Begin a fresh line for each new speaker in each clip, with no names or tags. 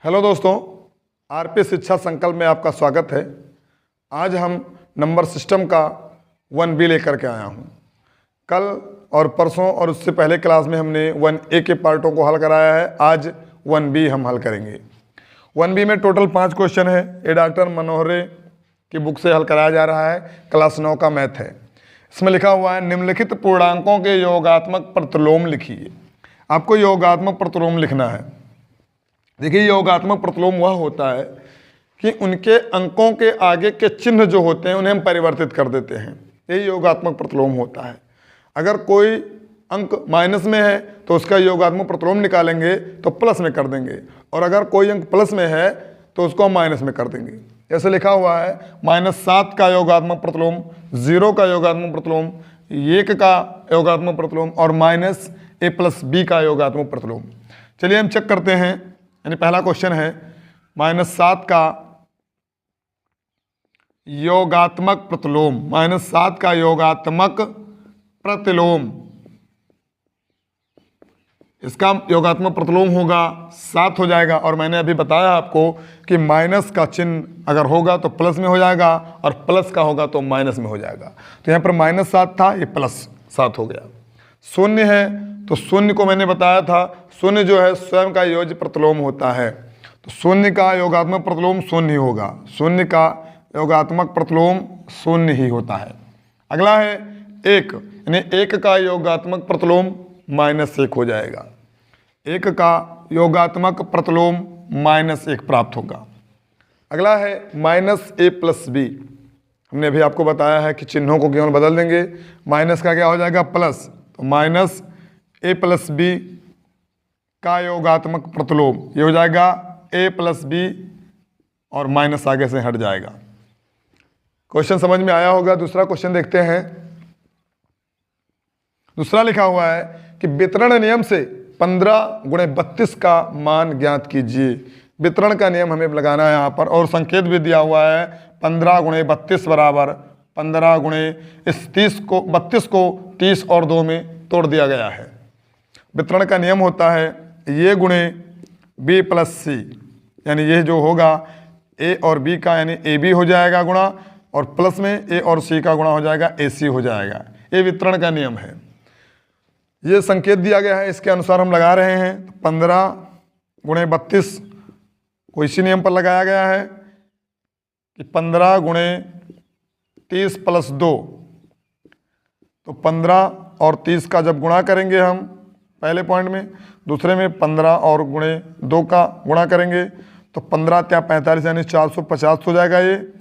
Hello दोस्तों, RP शिक्षा संकल्प में आपका स्वागत है। आज हम नंबर सिस्टम का 1B लेकर के आया हूँ। कल और परसों और उससे पहले क्लास में हमने 1A के पार्टों को हल कराया है। आज 1B हम हल करेंगे। 1B में टोटल 5 क्वेश्चन है। ये डॉक्टर मनोहरे की बुक से हल कराया जा रहा है। क्लास 9 का मैथ है। इसमें लिखा हुआ है निम्नलिखित पूर्णांकों के योगात्मक प्रतिलोम लिखिए। आपको योगात्मक प्रतिलोम लिखना है। देखिए, योगात्मक प्रतिलोम वह होता है कि उनके अंकों के आगे के चिन्ह जो होते हैं उन्हें हम परिवर्तित कर देते हैं। यही योगात्मक प्रतिलोम होता है। अगर कोई अंक माइनस में है तो उसका योगात्मक प्रतिलोम निकालेंगे तो प्लस में कर देंगे, और अगर कोई अंक प्लस में है तो उसको हम माइनस में कर देंगे। जैसे लिखा हुआ है -7 का योगात्मक प्रतिलोम, 0 का योगात्मक प्रतिलोम, 1 का योगात्मक प्रतिलोम और -a+b का योगात्मक प्रतिलोम। चलिए हम चेक करते हैं। यानी पहला क्वेश्चन है -7 का योगात्मक प्रतिलोम। -7 का योगात्मक प्रतिलोम, इसका योगात्मक प्रतिलोम होगा 7 हो जाएगा। और मैंने अभी बताया आपको कि माइनस का चिन्ह अगर होगा तो प्लस में हो जाएगा और प्लस का होगा तो माइनस में हो जाएगा। तो यहाँ पर -7 था, ये +7 हो गया। शून्य है तो शून्य को मैंने बताया था, शून्य जो है स्वयं का योज्य प्रतिलोम होता है। तो शून्य का योगात्मक प्रतिलोम शून्य ही होगा। शून्य का योगात्मक प्रतिलोम शून्य ही होता है। अगला है 1, यानी 1 का योगात्मक प्रतिलोम -1 हो जाएगा। 1 का योगात्मक प्रतिलोम -1 प्राप्त होगा। अगला है -a+b। हमने अभी आपको बताया है कि चिन्हों को केवल बदल देंगे। माइनस का क्या हो जाएगा प्लस, तो -a+b का योगात्मक प्रतिलोम ये हो जाएगा a+b और माइनस आगे से हट जाएगा। क्वेश्चन समझ में आया होगा। दूसरा क्वेश्चन देखते हैं। दूसरा लिखा हुआ है कि वितरण नियम से 15 × 32 का मान ज्ञात कीजिए। वितरण का नियम हमें लगाना है यहाँ पर, और संकेत भी दिया हुआ है 15 × 32 बराबर 15 × इस 32 को 30 और 2 में तोड़ दिया गया है। वितरण का नियम होता है ये गुणे b+c, यानी ये जो होगा a और b का यानी ab हो जाएगा गुणा, और प्लस में a और c का गुणा हो जाएगा ac हो जाएगा। ये वितरण का नियम है। ये संकेत दिया गया है, इसके अनुसार हम लगा रहे हैं। 15 × 32 को इसी नियम पर लगाया गया है कि 15 × 30 + 2, तो 15 और 30 का जब गुणा करेंगे हम पहले पॉइंट में, दूसरे में 15 और × 2 का गुणा करेंगे तो 15 × 45 यानी 450 हो जाएगा ये,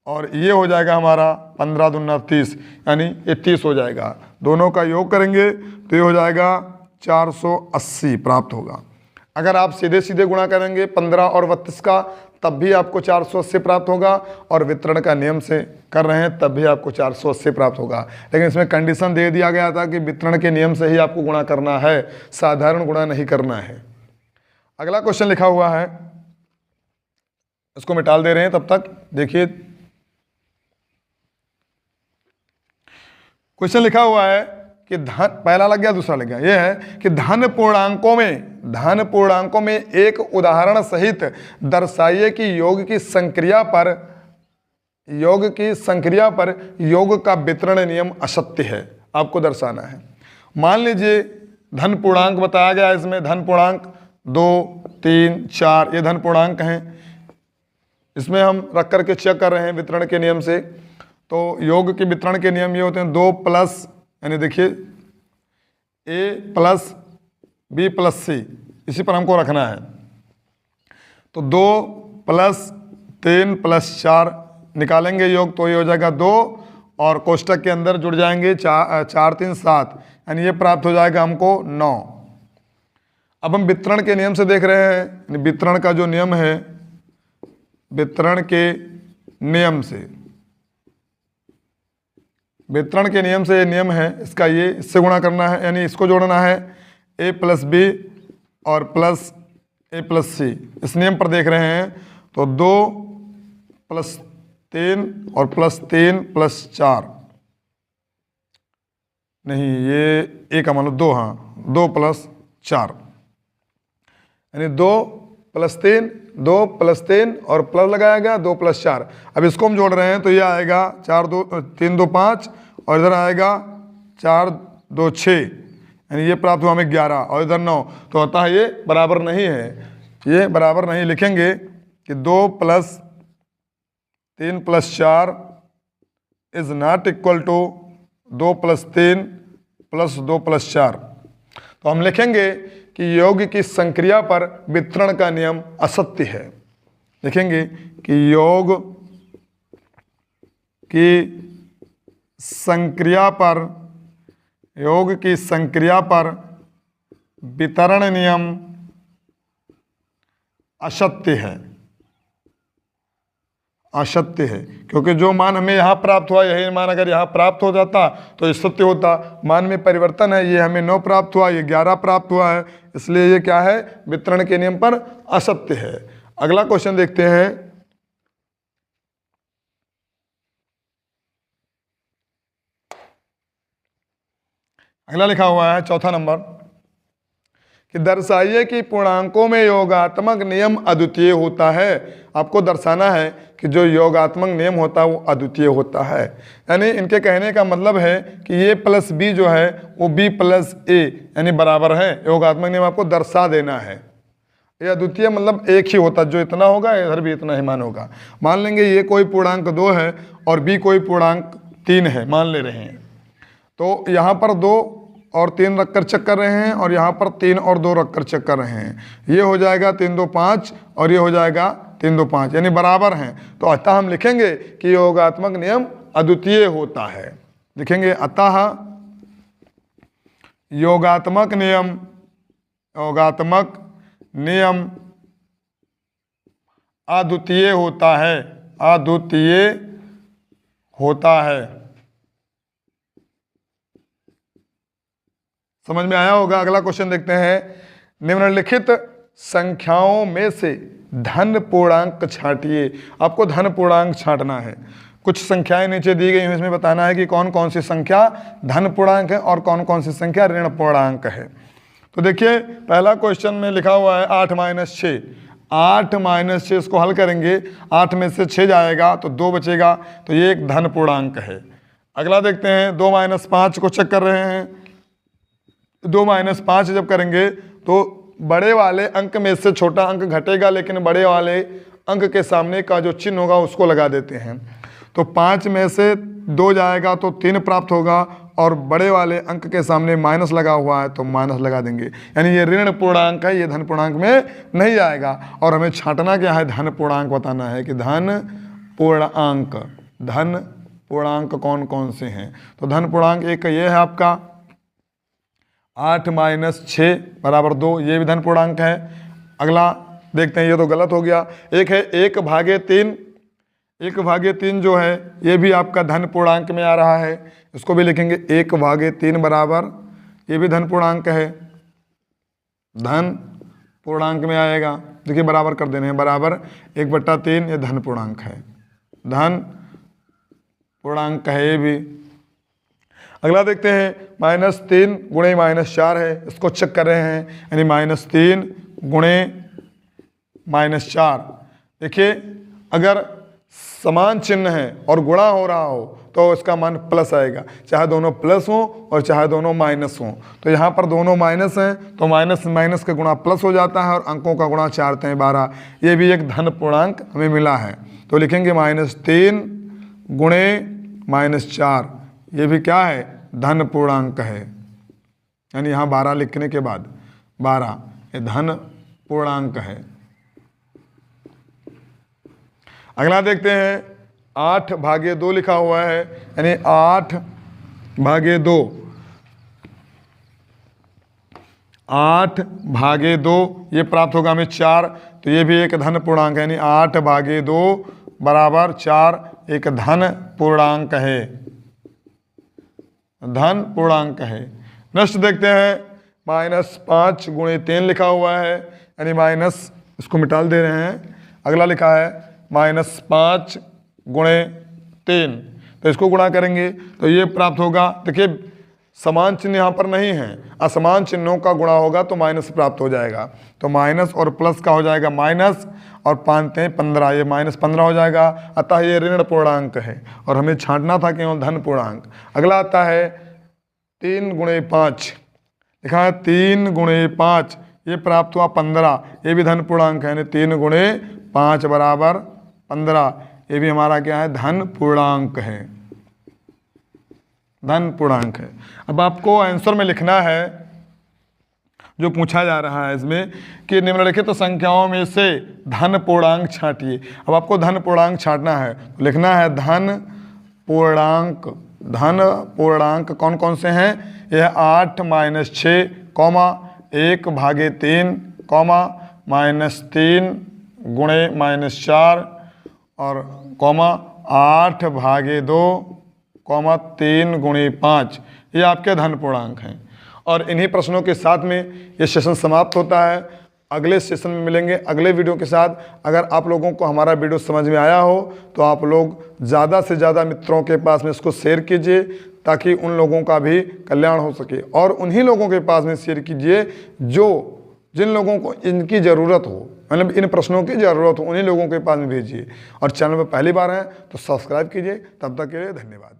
और ये हो जाएगा हमारा 15 दूना 30 यानी ये 30 हो जाएगा। दोनों का योग करेंगे तो ये हो जाएगा 480 प्राप्त होगा। अगर आप सीधे सीधे गुणा करेंगे 15 और 32 का तब भी आपको 480 प्राप्त होगा, और वितरण का नियम से कर रहे हैं तब भी आपको 480 प्राप्त होगा। लेकिन इसमें कंडीशन दे दिया गया था कि वितरण के नियम से ही आपको गुणा करना है, साधारण गुणा नहीं करना है। अगला क्वेश्चन लिखा हुआ है, इसको मिटाल दे रहे हैं तब तक। देखिए क्वेश्चन लिखा हुआ है कि धन, पहला लग गया दूसरा लग गया। यह है कि धन पूर्णांकों में एक उदाहरण सहित दर्शाइए कि योग की संक्रिया पर योग का वितरण नियम असत्य है। आपको दर्शाना है। मान लीजिए धन पूर्णांक बताया गया है। इसमें धन पूर्णांक 2, 3, 4 ये धन पूर्णांक हैं। इसमें हम रख करके चेक कर रहे हैं वितरण के नियम से। तो योग के वितरण के नियम ये होते हैं 2 प्लस, यानी देखिए a + b + c, इसी पर हमको रखना है। तो 2 + 3 + 4 निकालेंगे योग तो ये हो जाएगा 2, और कोष्टक के अंदर जुड़ जाएंगे 4 3 7, यानी ये प्राप्त हो जाएगा हमको 9। अब हम वितरण के नियम से देख रहे हैं। वितरण का जो नियम है, वितरण के नियम से ये नियम है इसका, ये इससे गुणा करना है, यानी इसको जोड़ना है a + b और प्लस a+c। इस नियम पर देख रहे हैं तो 2 + 3 और +3 + 4, नहीं ये a का मतलब 2, हाँ 2 + 4, यानी 2 प्लस 3, 2 प्लस 3 और प्लस लगाया गया 2 प्लस 4। अब इसको हम जोड़ रहे हैं तो ये आएगा 3 2 5 और इधर आएगा 4 2 6, यानी ये प्राप्त हुआ हमें 11 और इधर 9। तो अतः ये बराबर नहीं है, ये बराबर नहीं। लिखेंगे कि 2 plus 3 plus 4 is not equal to 2 plus 3 plus 2 plus 4। तो हम लिखेंगे कि योग की संक्रिया पर वितरण का नियम असत्य है। लिखेंगे कि योग की संक्रिया पर वितरण नियम असत्य है, क्योंकि जो मान हमें यहाँ प्राप्त हुआ यही मान अगर यहाँ प्राप्त हो जाता तो ये सत्य होता। मान में परिवर्तन है, ये हमें 9 प्राप्त हुआ, ये 11 प्राप्त हुआ है, इसलिए ये क्या है, वितरण के नियम पर असत्य है। अगला क्वेश्चन देखते हैं। अगला लिखा हुआ है चौथा नंबर कि दर्शाइए कि पूर्णांकों में योगात्मक नियम अद्वितीय होता है। आपको दर्शाना है कि जो योगात्मक नियम होता है वो अद्वितीय होता है। यानी इनके कहने का मतलब है कि ये प्लस बी जो है वो बी प्लस ए यानी बराबर है। योगात्मक नियम आपको दर्शा देना है। ये अद्वितीय मतलब एक ही होता, जो इतना होगा इधर भी इतना ही मान होगा। मान लेंगे ये कोई पूर्णांक 2 है और बी कोई पूर्णांक 3 है, मान ले रहे हैं। तो यहाँ पर 2 और 3 रखकर चेक कर रहे हैं और यहाँ पर 3 और 2 रखकर चेक कर रहे हैं। ये हो जाएगा 3 2 5 और ये हो जाएगा 3 2 5, यानी बराबर हैं। तो अतः हम लिखेंगे कि योगात्मक नियम अद्वितीय होता है। लिखेंगे अतः योगात्मक नियम अद्वितीय होता है। समझ में आया होगा। अगला क्वेश्चन देखते हैं। निम्नलिखित संख्याओं में से धन पूर्णांक छांटिए। आपको धन पूर्णांक छांटना है। कुछ संख्याएं नीचे दी गई हैं, इसमें बताना है कि कौन कौन सी संख्या धन पूर्णांक है और कौन कौन सी संख्या ऋण पूर्णांक है। तो देखिए पहला क्वेश्चन में लिखा हुआ है 8 - 6। 8 - 6 इसको हल करेंगे, 8 में से 6 जाएगा तो 2 बचेगा, तो ये एक धन पूर्णांक है। अगला देखते हैं 2 - 5 को चेक कर रहे हैं। 2 - 5 जब करेंगे तो बड़े वाले अंक में से छोटा अंक घटेगा, लेकिन बड़े वाले अंक के सामने का जो चिन्ह होगा उसको लगा देते हैं। तो 5 में से 2 जाएगा तो 3 प्राप्त होगा और बड़े वाले अंक के सामने माइनस लगा हुआ है तो माइनस लगा देंगे, यानी ये ऋण पूर्णांक है, ये धन पूर्णांक में नहीं आएगा। और हमें छांटना क्या है, धन पूर्णांक बताना है कि धन पूर्णांक कौन कौन से हैं। तो धन पूर्णांक एक ये है आपका 8 - 6 = 2, ये भी धन पूर्णांक है। अगला देखते हैं, ये तो गलत हो गया। एक है 1/3। 1/3 जो है ये भी आपका धन पूर्णांक में आ रहा है, इसको भी लिखेंगे 1/3 बराबर, ये भी धन पूर्णांक है, धन पूर्णांक में आएगा। देखिए बराबर कर देने हैं, बराबर 1/3 ये धन पूर्णांक है, धन पूर्णांक है ये भी। अगला देखते हैं -3 गुणे -4 है, इसको चेक कर रहे हैं, यानी -3 गुणे -4। देखिए अगर समान चिन्ह है और गुणा हो रहा हो तो इसका मान प्लस आएगा, चाहे दोनों प्लस हो और चाहे दोनों माइनस हो। तो यहाँ पर दोनों माइनस हैं तो माइनस माइनस का गुणा प्लस हो जाता है और अंकों का गुणा 4 × 12, ये भी एक धन पूर्णांक हमें मिला है। तो लिखेंगे -3 गुणे -4, ये भी क्या है, धन पूर्णांक है, यानी यहाँ 12 लिखने के बाद 12 ये धन पूर्णांक है। अगला देखते हैं 8/2 लिखा हुआ है, यानी 8/2, 8/2 ये प्राप्त होगा हमें 4, तो ये भी एक धन पूर्णांक है, यानी 8/2 = 4 एक धन पूर्णांक है, धन पूर्णांक है। नेक्स्ट देखते हैं -5 गुणे 3 लिखा हुआ है, यानी माइनस इसको मिटाल दे रहे हैं। अगला लिखा है -5 गुणे 3, तो इसको गुणा करेंगे तो ये प्राप्त होगा। देखिए समान चिन्ह यहाँ पर नहीं है, असमान चिन्हों का गुणा होगा तो माइनस प्राप्त हो जाएगा। तो माइनस और प्लस का हो जाएगा माइनस, और 5 × 15, ये -15 हो जाएगा। अतः ये ऋण पूर्णांक है और हमें छांटना था केवल धन पूर्णांक। अगला आता है 3 × 5, लिखा है 3 × 5, ये प्राप्त हुआ 15, ये भी धन पूर्णांक है, यानी 3 × 5 = 15, ये भी हमारा क्या है, धन पूर्णांक है, धन पूर्णांक है। अब आपको आंसर में लिखना है जो पूछा जा रहा है इसमें कि निम्नलिखित संख्याओं में से धन पूर्णांक छांटिए। अब आपको धन पूर्णांक छांटना है तो लिखना है धन पूर्णांक। धन पूर्णांक कौन कौन से हैं? यह 8 - 6, 1/3, -3 × -4 और 8/2, 3 × 5, ये आपके धन पूर्णांक हैं। और इन्हीं प्रश्नों के साथ में ये सेशन समाप्त होता है। अगले सेशन में मिलेंगे अगले वीडियो के साथ। अगर आप लोगों को हमारा वीडियो समझ में आया हो तो आप लोग ज़्यादा से ज़्यादा मित्रों के पास में इसको शेयर कीजिए ताकि उन लोगों का भी कल्याण हो सके, और उन्हीं लोगों के पास में शेयर कीजिए जिन लोगों को इनकी ज़रूरत हो, मतलब इन प्रश्नों की ज़रूरत हो, उन्हीं लोगों के पास में भेजिए। और चैनल पर पहली बार हैं तो सब्सक्राइब कीजिए। तब तक के लिए धन्यवाद।